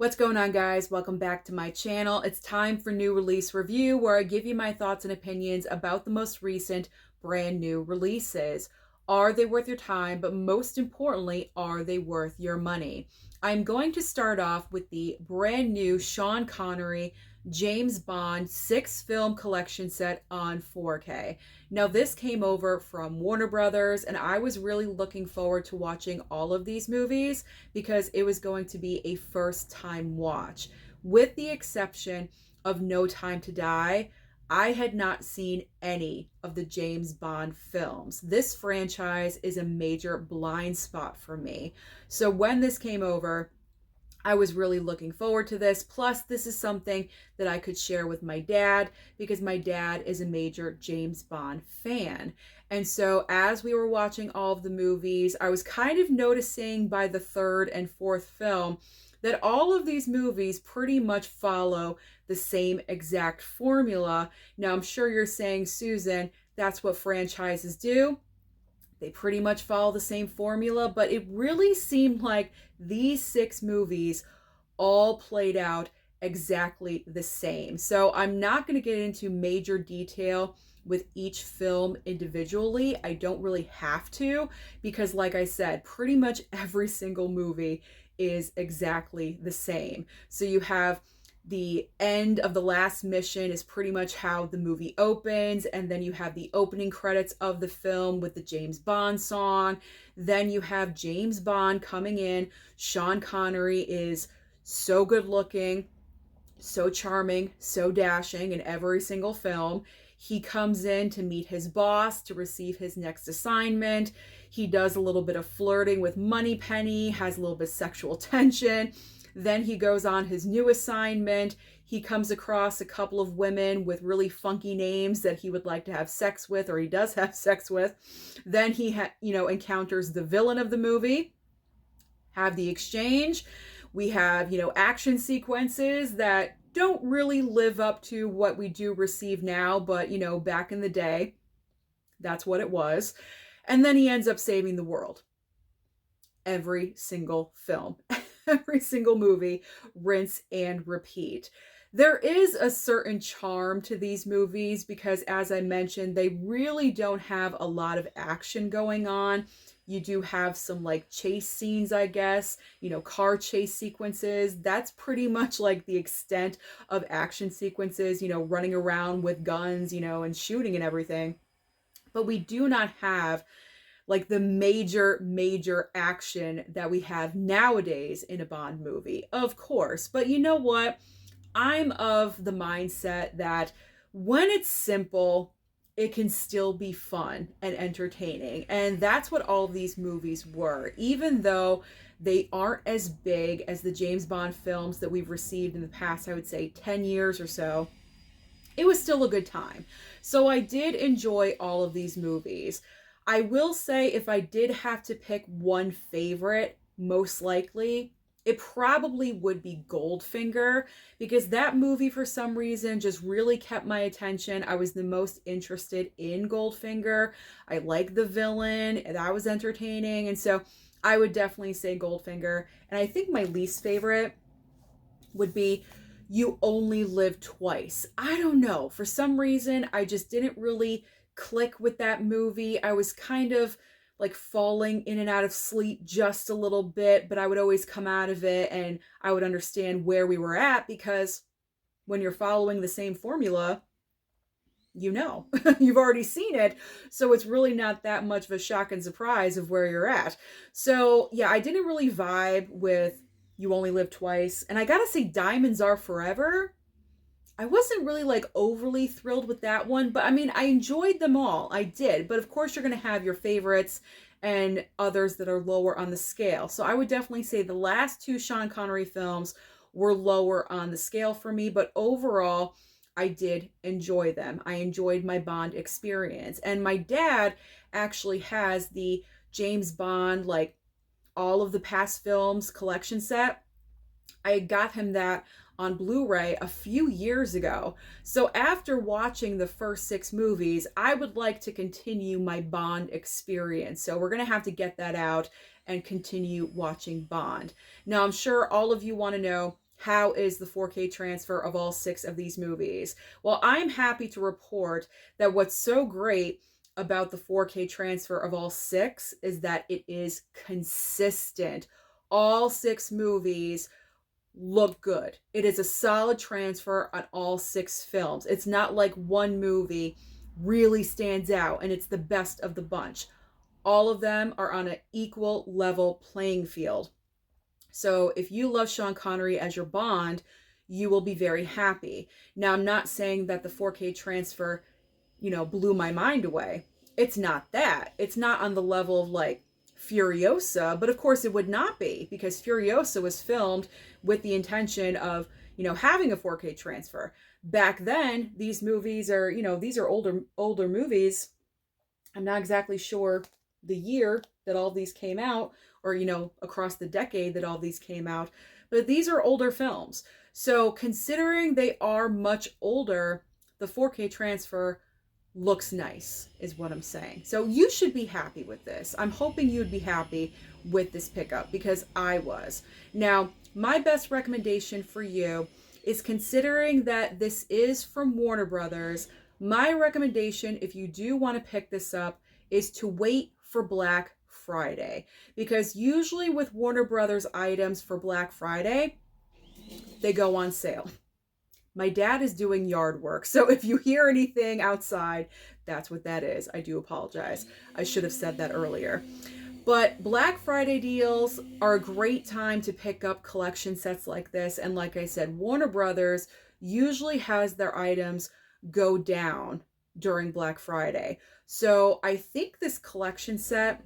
What's going on, guys? Welcome back to my channel. It's time for new release review, where I give you my thoughts and opinions about the most recent brand new releases. Are they worth your time? But most importantly, are they worth your money? I'm going to start off with the brand new Sean Connery James Bond 6-film collection set on 4K. Now, this came over from Warner Brothers, and I was really looking forward to watching all of these movies because it was going to be a first-time watch. With the exception of No Time to Die, I had not seen any of the James Bond films. This franchise is a major blind spot for me. So when this came over, I was really looking forward to this. Plus, this is something that I could share with my dad because my dad is a major James Bond fan. And so as we were watching all of the movies, I was kind of noticing by the third and fourth film that all of these movies pretty much follow the same exact formula. Now, I'm sure you're saying, Susan, that's what franchises do. They pretty much follow the same formula, but it really seemed like these 6 movies all played out exactly the same. So I'm not going to get into major detail with each film individually. I don't really have to because, like I said, pretty much every single movie is exactly the same. So you have the end of the last mission is pretty much how the movie opens, and then you have the opening credits of the film with the James Bond song. Then you have James Bond coming in. Sean Connery is so good looking, so charming, so dashing in every single film. He comes in to meet his boss to receive his next assignment. He does a little bit of flirting with Moneypenny, has a little bit of sexual tension. Then he goes on his new assignment. He comes across a couple of women with really funky names that he would like to have sex with, or he does have sex with. Then he encounters the villain of the movie, have the exchange. We have, action sequences that don't really live up to what we do receive now, but, back in the day, that's what it was. And then he ends up saving the world. Every single film. Every single movie, rinse and repeat. There is a certain charm to these movies because, as I mentioned, they really don't have a lot of action going on. You do have some like chase scenes, I guess, car chase sequences. That's pretty much like the extent of action sequences, running around with guns, and shooting and everything. But we do not have like the major action that we have nowadays in a Bond movie, of course. But you know what? I'm of the mindset that when it's simple, it can still be fun and entertaining. And that's what all of these movies were. Even though they aren't as big as the James Bond films that we've received in the past, I would say 10 years or so, it was still a good time. So I did enjoy all of these movies. I will say if I did have to pick one favorite, most likely, it probably would be Goldfinger, because that movie for some reason just really kept my attention. I was the most interested in Goldfinger. I like the villain, and that was entertaining. And so I would definitely say Goldfinger. And I think my least favorite would be You Only Live Twice. I don't know. For some reason, I just didn't really click with that movie. I was kind of like falling in and out of sleep just a little bit, but I would always come out of it and I would understand where we were at, because when you're following the same formula, you've already seen it. So it's really not that much of a shock and surprise of where you're at. So yeah, I didn't really vibe with You Only Live Twice. And I gotta say, Diamonds Are Forever, I wasn't really like overly thrilled with that one, but I mean, I enjoyed them all. I did. But of course, you're going to have your favorites and others that are lower on the scale. So I would definitely say the last 2 Sean Connery films were lower on the scale for me, but overall, I did enjoy them. I enjoyed my Bond experience. And my dad actually has the James Bond, like all of the past films collection set. I got him that on Blu-ray a few years ago. So after watching the first 6 movies, I would like to continue my Bond experience. So we're going to have to get that out and continue watching Bond. Now, I'm sure all of you want to know, how is the 4K transfer of all 6 of these movies? Well, I'm happy to report that what's so great about the 4K transfer of all 6 is that it is consistent. All 6 movies look good. It is a solid transfer on all 6 films. It's not like one movie really stands out and it's the best of the bunch. All of them are on an equal level playing field. So if you love Sean Connery as your Bond, you will be very happy. Now, I'm not saying that the 4K transfer, blew my mind away. It's not that. It's not on the level of like Furiosa, but of course it would not be, because Furiosa was filmed with the intention of, having a 4K transfer. Back then, these movies are, these are older movies. I'm not exactly sure the year that all these came out, or, across the decade that all these came out, but these are older films. So considering they are much older, the 4K transfer looks nice, is what I'm saying. So you should be happy with this. I'm hoping you'd be happy with this pickup, because I was. Now, my best recommendation for you is, considering that this is from Warner Brothers, my recommendation, if you do want to pick this up, is to wait for Black Friday. Because usually with Warner Brothers items for Black Friday, they go on sale. My dad is doing yard work, so if you hear anything outside, that's what that is. I do apologize. I should have said that earlier. But Black Friday deals are a great time to pick up collection sets like this. And like I said, Warner Brothers usually has their items go down during Black Friday. So I think this collection set,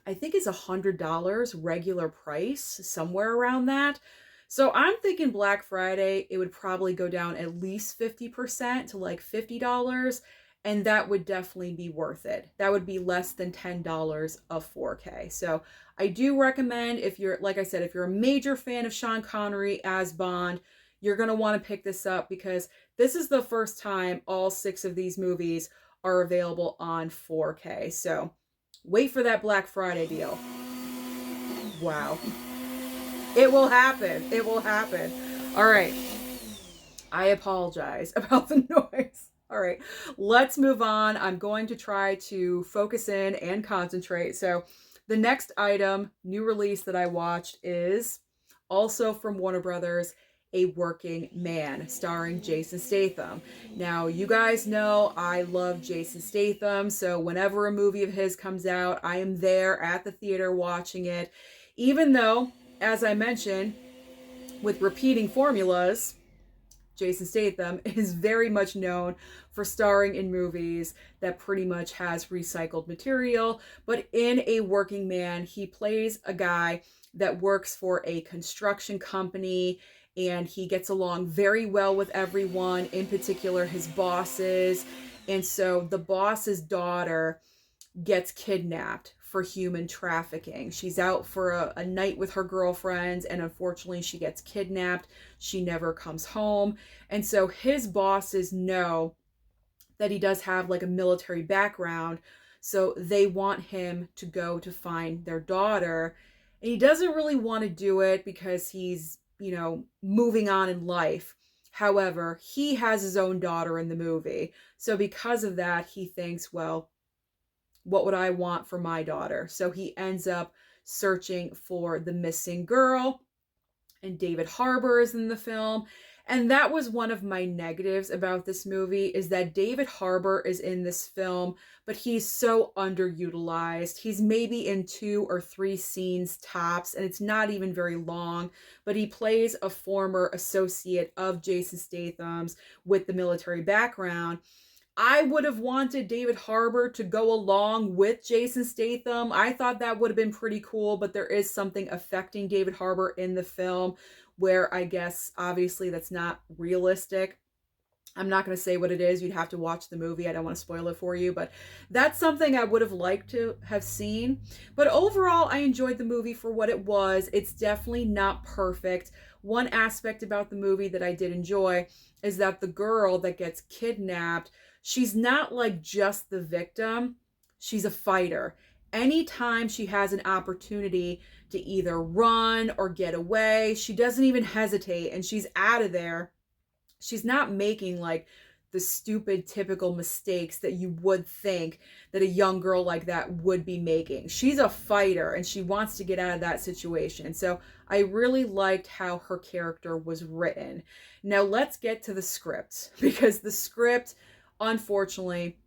is $100 regular price, somewhere around that. So I'm thinking Black Friday, it would probably go down at least 50% to like $50. And that would definitely be worth it. That would be less than $10 of 4K. So I do recommend, if you're, like I said, if you're a major fan of Sean Connery as Bond, you're going to want to pick this up, because this is the first time all 6 of these movies are available on 4K. So wait for that Black Friday deal. Wow. It will happen. It will happen. All right. I apologize about the noise. All right. Let's move on. I'm going to try to focus in and concentrate. So the next item, new release that I watched, is also from Warner Brothers, A Working Man, starring Jason Statham. Now, you guys know I love Jason Statham, so whenever a movie of his comes out, I am there at the theater watching it, even though, as I mentioned, with repeating formulas, Jason Statham is very much known for starring in movies that pretty much has recycled material. But in A Working Man, he plays a guy that works for a construction company, and he gets along very well with everyone, in particular his bosses. And so the boss's daughter gets kidnapped for human trafficking. She's out for a night with her girlfriends, and unfortunately she gets kidnapped. She never comes home. And so his bosses know that he does have like a military background, so they want him to go to find their daughter. And he doesn't really want to do it because he's, moving on in life. However, he has his own daughter in the movie. So because of that, he thinks, well, what would I want for my daughter? So he ends up searching for the missing girl, and David Harbour is in the film. And that was one of my negatives about this movie, is that David Harbour is in this film, but he's so underutilized. He's maybe in 2 or 3 scenes tops, and it's not even very long, but he plays a former associate of Jason Statham's with the military background. I would have wanted David Harbour to go along with Jason Statham. I thought that would have been pretty cool, but there is something affecting David Harbour in the film where I guess obviously that's not realistic. I'm not going to say what it is. You'd have to watch the movie. I don't want to spoil it for you, but that's something I would have liked to have seen. But overall, I enjoyed the movie for what it was. It's definitely not perfect. One aspect about the movie that I did enjoy is that the girl that gets kidnapped, she's not like just the victim. She's a fighter. Anytime she has an opportunity to either run or get away, she doesn't even hesitate and she's out of there. She's not making like the stupid typical mistakes that you would think that a young girl like that would be making. She's a fighter and she wants to get out of that situation. So I really liked how her character was written. Now let's get to the script, because the script, unfortunately,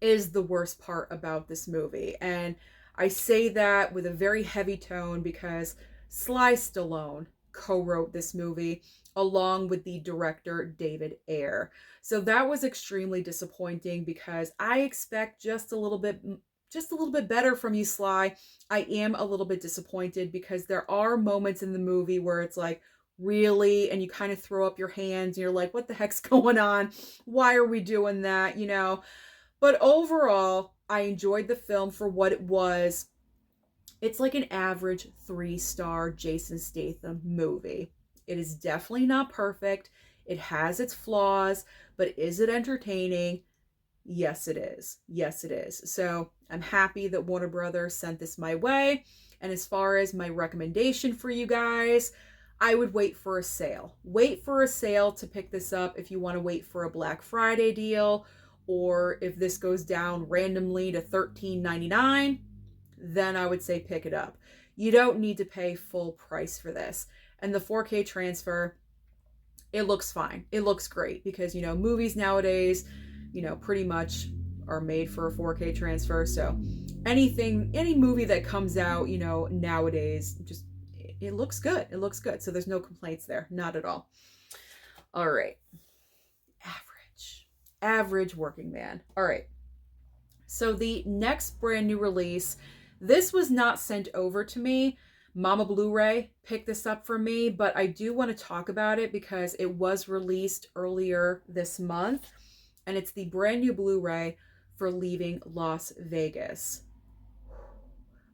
is the worst part about this movie. And I say that with a very heavy tone because Sly Stallone co-wrote this movie along with the director David Ayer. So that was extremely disappointing because I expect just a little bit better from you, Sly. I am a little bit disappointed because there are moments in the movie where it's like, really? And you kind of throw up your hands and you're like, what the heck's going on? Why are we doing that? You know? But overall, I enjoyed the film for what it was. It's like an average 3-star Jason Statham movie. It is definitely not perfect. It has its flaws, but is it entertaining? Yes, it is. Yes, it is. So I'm happy that Warner Brothers sent this my way. And as far as my recommendation for you guys, I would wait for a sale. Wait for a sale to pick this up if you want to wait for a Black Friday deal, or if this goes down randomly to $13.99, then I would say pick it up. You don't need to pay full price for this. And the 4K transfer, it looks fine. It looks great because, you know, movies nowadays, you know, pretty much are made for a 4K transfer. So any movie that comes out, you know, nowadays, just, it looks good. It looks good. So there's no complaints there. Not at all. All right. Average working man. All right. So the next brand new release, this was not sent over to me. Mama Blu-ray picked this up for me, but I do want to talk about it because it was released earlier this month, and it's the brand new Blu-ray for Leaving Las Vegas.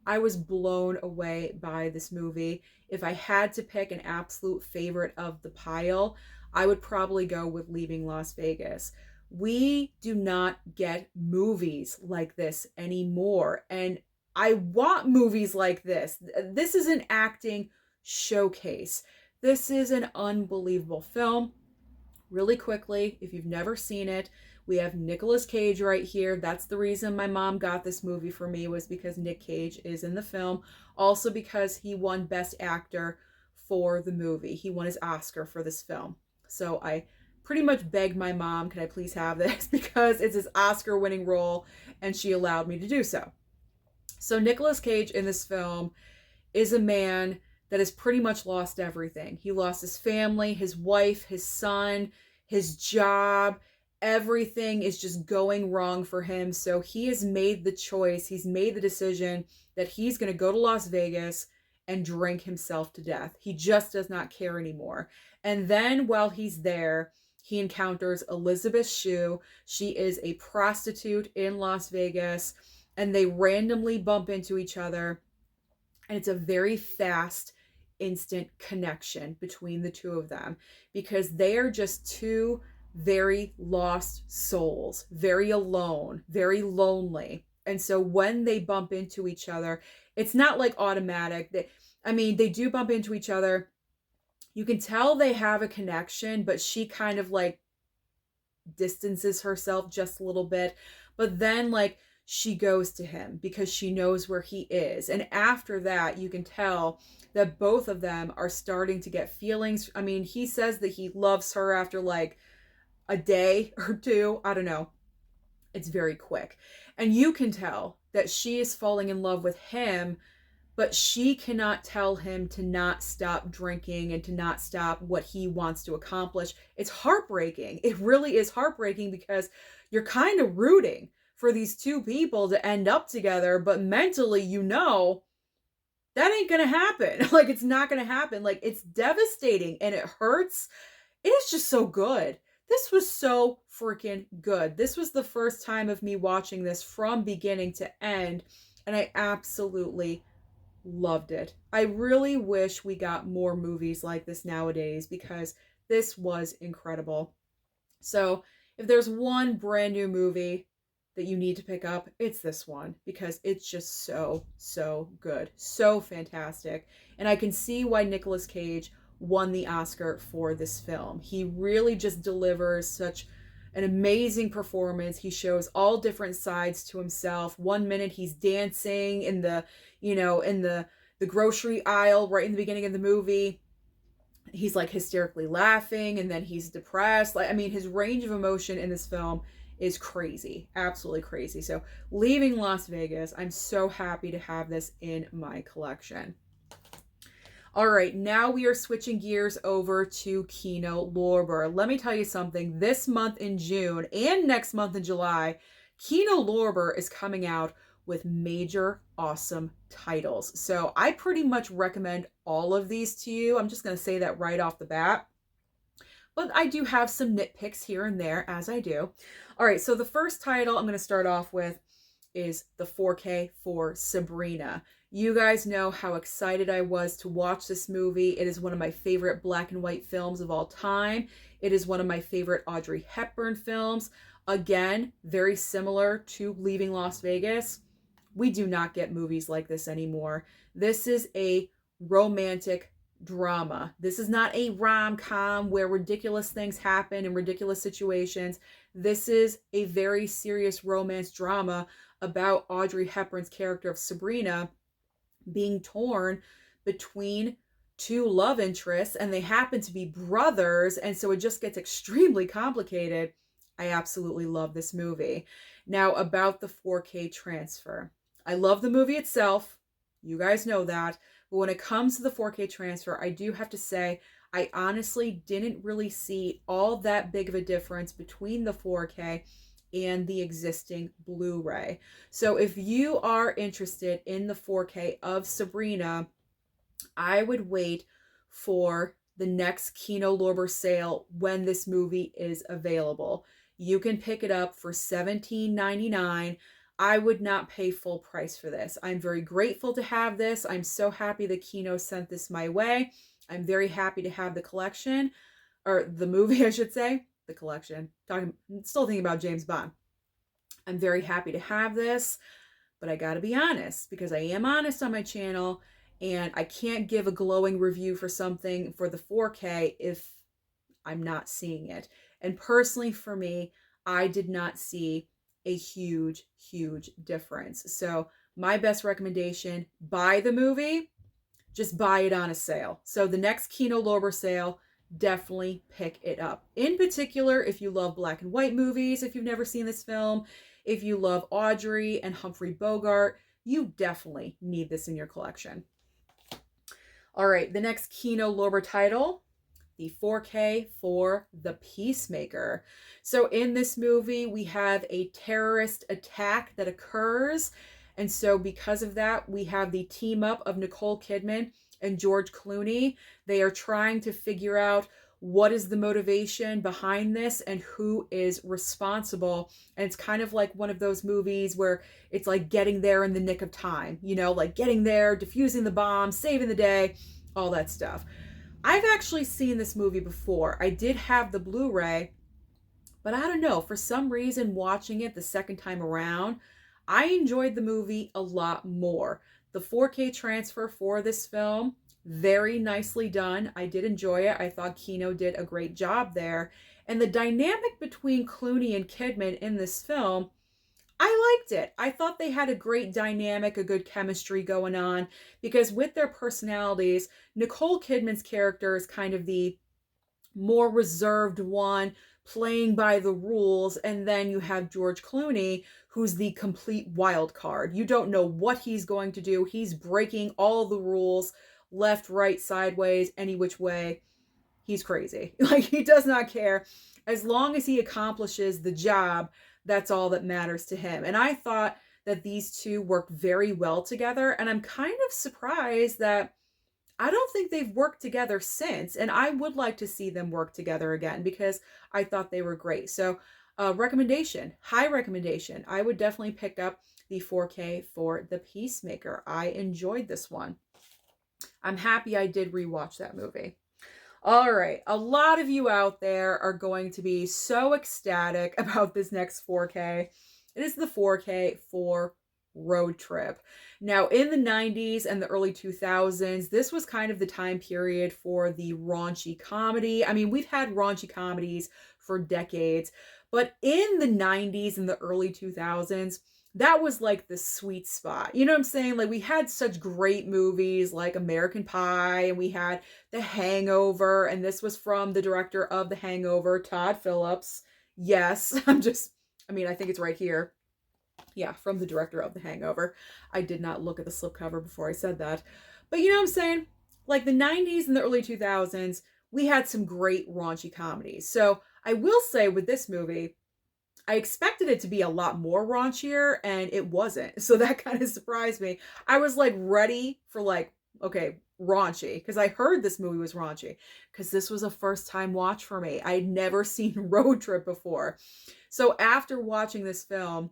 I was blown away by this movie. If I had to pick an absolute favorite of the pile, I would probably go with Leaving Las Vegas. We do not get movies like this anymore. And I want movies like this. This is an acting showcase. This is an unbelievable film. Really quickly, if you've never seen it, we have Nicolas Cage right here. That's the reason my mom got this movie for me, was because Nick Cage is in the film. Also because he won Best Actor for the movie. He won his Oscar for this film. So I pretty much begged my mom, can I please have this? Because it's his Oscar-winning role, and she allowed me to do so. So Nicolas Cage in this film is a man that has pretty much lost everything. He lost his family, his wife, his son, his job. Everything is just going wrong for him. So he has made the choice, he's made the decision that he's going to go to Las Vegas and drink himself to death. He just does not care anymore. And then while he's there, he encounters Elizabeth Shue. She is a prostitute in Las Vegas, and they randomly bump into each other. And it's a very fast, instant connection between the two of them because they are just two very lost souls, very alone, very lonely. And so when they bump into each other, it's not like automatic. They do bump into each other. You can tell they have a connection, but she kind of like distances herself just a little bit. But then like she goes to him because she knows where he is. And after that, you can tell that both of them are starting to get feelings. I mean, he says that he loves her after like a day or two. I don't know. It's very quick. And you can tell that she is falling in love with him, but she cannot tell him to not stop drinking and to not stop what he wants to accomplish. It's heartbreaking. It really is heartbreaking because you're kind of rooting for these two people to end up together, but mentally, you know, that ain't gonna happen. Like, it's not gonna happen. Like, it's devastating and it hurts. It is just so good. This was so freaking good. This was the first time of me watching this from beginning to end, and I absolutely loved it. I really wish we got more movies like this nowadays because this was incredible. So if there's one brand new movie that you need to pick up, it's this one, because it's just so, so good. So fantastic. And I can see why Nicolas Cage won the Oscar for this film. He really just delivers such an amazing performance. He shows all different sides to himself. One minute he's dancing in the, in the grocery aisle right in the beginning of the movie. He's like hysterically laughing, and then he's depressed. Like, I mean, his range of emotion in this film is crazy, absolutely crazy. So Leaving Las Vegas, I'm so happy to have this in my collection. All right, now we are switching gears over to Kino Lorber. Let me tell you something. This month in June and next month in July, Kino Lorber is coming out with major awesome titles. So I pretty much recommend all of these to you. I'm just going to say that right off the bat. But I do have some nitpicks here and there, as I do. All right, so the first title I'm going to start off with is the 4K for Sabrina. You guys know how excited I was to watch this movie. It is one of my favorite black and white films of all time. It is one of my favorite Audrey Hepburn films. Again, very similar to Leaving Las Vegas. We do not get movies like this anymore. This is a romantic drama. This is not a rom-com where ridiculous things happen in ridiculous situations. This is a very serious romance drama about Audrey Hepburn's character of Sabrina being torn between two love interests, and they happen to be brothers, and so it just gets extremely complicated. I absolutely love this movie. Now, about the 4K transfer. I love the movie itself. You guys know that. But when it comes to the 4K transfer, I do have to say, I honestly didn't really see all that big of a difference between the 4K and the existing Blu-ray. So if you are interested in the 4K of Sabrina, I would wait for the next Kino Lorber sale when this movie is available. You can pick it up for $17.99. I would not pay full price for this. I'm very grateful to have this. I'm so happy that Kino sent this my way. I'm very happy to have the collection, or the movie, I should say. The collection. Still thinking about James Bond. I'm very happy to have this, but I gotta be honest, because I am honest on my channel, and I can't give a glowing review for something for the 4K if I'm not seeing it. And personally for me, I did not see a huge, huge difference. So my best recommendation, buy the movie, just buy it on a sale. So the next Kino Lorber sale, definitely pick it up. In particular, if you love black and white movies, if you've never seen this film, if you love Audrey and Humphrey Bogart, you definitely need this in your collection. All right, the next Kino Lorber title, the 4K for The Peacemaker. So in this movie, we have a terrorist attack that occurs. And so because of that, we have the team up of Nicole Kidman and George Clooney. They are trying to figure out what is the motivation behind this and who is responsible. And it's kind of like one of those movies where it's like getting there in the nick of time, like getting there, defusing the bomb, saving the day, all that stuff. I've actually seen this movie before. I did have the Blu-ray, but I don't know, for some reason watching it the second time around, I enjoyed the movie a lot more. The 4K transfer for this film, very nicely done. I did enjoy it. I thought Kino did a great job there. And the dynamic between Clooney and Kidman in this film, I liked it. I thought they had a great dynamic, a good chemistry going on, because with their personalities, Nicole Kidman's character is kind of the more reserved one, playing by the rules, and then you have George Clooney, who's the complete wild card. You don't know what he's going to do. He's breaking all the rules, left, right, sideways, any which way. He's crazy. Like, he does not care. As long as he accomplishes the job, that's all that matters to him. And I thought that these two work very well together, and I'm kind of surprised that I don't think they've worked together since, and I would like to see them work together again because I thought they were great. So recommendation, high recommendation. I would definitely pick up the 4K for The Peacemaker. I enjoyed this one. I'm happy I did rewatch that movie. All right, a lot of you out there are going to be so ecstatic about this next 4K. It is the 4K for Road Trip. Now, in the 90s and the early 2000s, this was kind of the time period for the raunchy comedy. I mean, we've had raunchy comedies for decades, but in the 90s and the early 2000s, that was like the sweet spot. You know what I'm saying? Like, we had such great movies like American Pie, and we had The Hangover, and this was from the director of The Hangover, Todd Phillips. Yes, I mean, I think it's right here. Yeah, from the director of The Hangover. I did not look at the slipcover before I said that. But you know what I'm saying? Like the 90s and the early 2000s, we had some great raunchy comedies. So I will say with this movie, I expected it to be a lot more raunchier, and it wasn't. So that kind of surprised me. I was like ready for like, okay, raunchy, because I heard this movie was raunchy, because this was a first time watch for me. I had never seen Road Trip before. So after watching this film,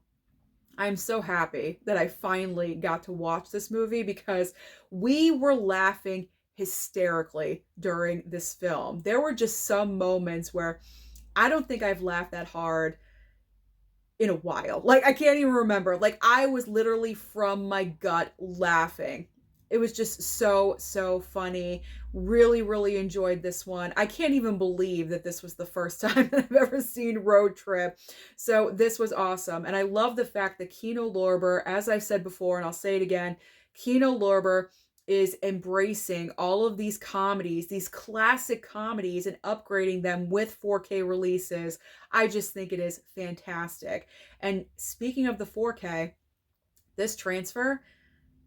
I'm so happy that I finally got to watch this movie, because we were laughing hysterically during this film. There were just some moments where I don't think I've laughed that hard in a while. Like, I can't even remember. Like, I was literally from my gut laughing. It was just so funny. Really, really enjoyed this one. I can't even believe that this was the first time that I've ever seen Road Trip. So this was awesome. And I love the fact that Kino Lorber, as I've said before, and I'll say it again, Kino Lorber is embracing all of these comedies, these classic comedies, and upgrading them with 4K releases. I just think it is fantastic. And speaking of the 4K, this transfer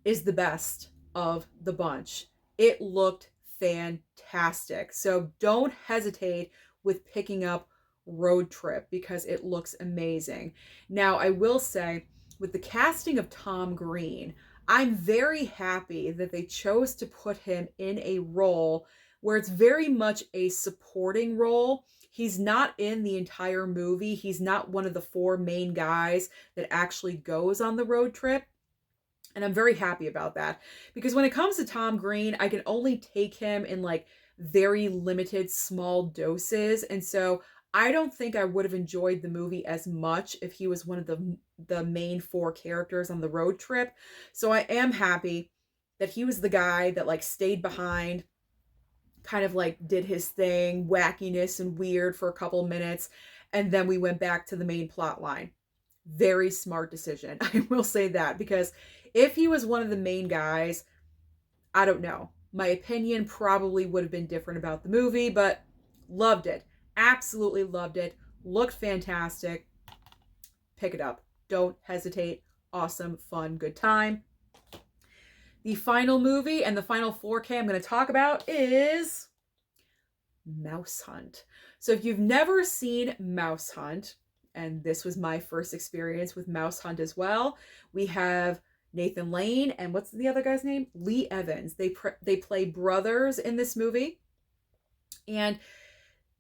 is the best of the bunch. It looked fantastic. So don't hesitate with picking up Road Trip, because it looks amazing. Now, I will say, with the casting of Tom Green, I'm very happy that they chose to put him in a role where it's very much a supporting role. He's not in the entire movie. He's not one of the four main guys that actually goes on the road trip. And I'm very happy about that, because when it comes to Tom Green, I can only take him in like very limited small doses. And so I don't think I would have enjoyed the movie as much if he was one of the main four characters on the road trip. So I am happy that he was the guy that like stayed behind, kind of like did his thing, wackiness and weird for a couple minutes, and then we went back to the main plot line. Very smart decision. I will say that, because if he was one of the main guys, I don't know. My opinion probably would have been different about the movie, but loved it. Absolutely loved it. Looked fantastic. Pick it up. Don't hesitate. Awesome, fun, good time. The final movie and the final 4K I'm going to talk about is Mouse Hunt. So if you've never seen Mouse Hunt, and this was my first experience with Mouse Hunt as well, we have Nathan Lane and what's the other guy's name? Lee Evans. They play brothers in this movie, and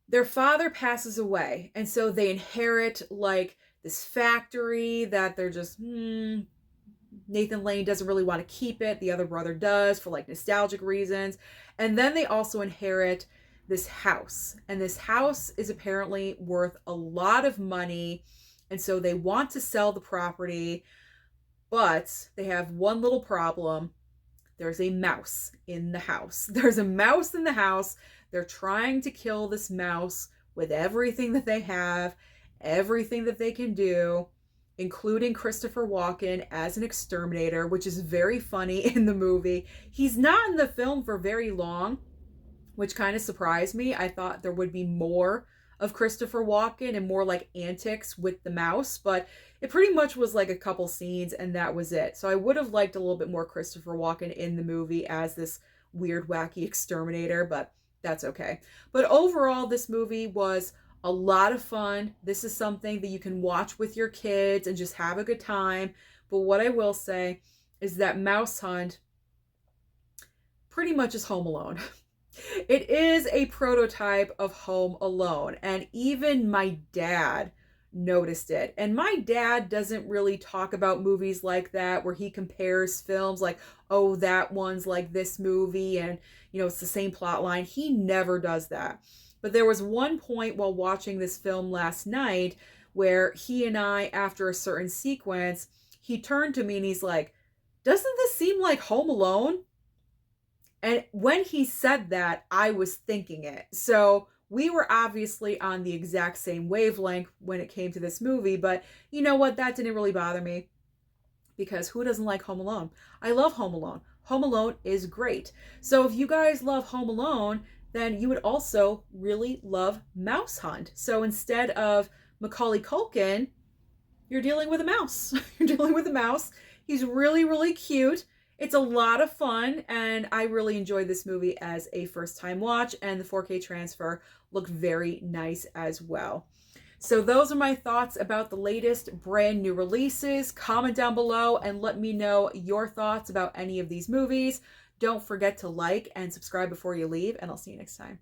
their father passes away, and so they inherit like this factory that they're just Nathan Lane doesn't really want to keep it. The other brother does for like nostalgic reasons. And then they also inherit this house, and this house is apparently worth a lot of money, and so they want to sell the property. But they have one little problem. There's a mouse in the house. There's a mouse in the house. They're trying to kill this mouse with everything that they have, everything that they can do, including Christopher Walken as an exterminator, which is very funny in the movie. He's not in the film for very long, which kind of surprised me. I thought there would be more of Christopher Walken and more like antics with the mouse, but it pretty much was like a couple scenes and that was it. So I would have liked a little bit more Christopher Walken in the movie as this weird, wacky exterminator, but that's okay. But overall, this movie was a lot of fun. This is something that you can watch with your kids and just have a good time. But what I will say is that Mouse Hunt pretty much is Home Alone. It is a prototype of Home Alone, and even my dad noticed it. And my dad doesn't really talk about movies like that, where he compares films like, oh, that one's like this movie, and you know, it's the same plot line. He never does that. But there was one point while watching this film last night where he and I, after a certain sequence, he turned to me and he's like, "Doesn't this seem like Home Alone?" And when he said that, I was thinking it. So we were obviously on the exact same wavelength when it came to this movie, but you know what? That didn't really bother me because who doesn't like Home Alone? I love Home Alone. Home Alone is great. So if you guys love Home Alone, then you would also really love Mouse Hunt. So instead of Macaulay Culkin, you're dealing with a mouse. You're dealing with a mouse. He's really, really cute. It's a lot of fun, and I really enjoyed this movie as a first-time watch, and the 4K transfer looked very nice as well. So those are my thoughts about the latest brand new releases. Comment down below and let me know your thoughts about any of these movies. Don't forget to like and subscribe before you leave, and I'll see you next time.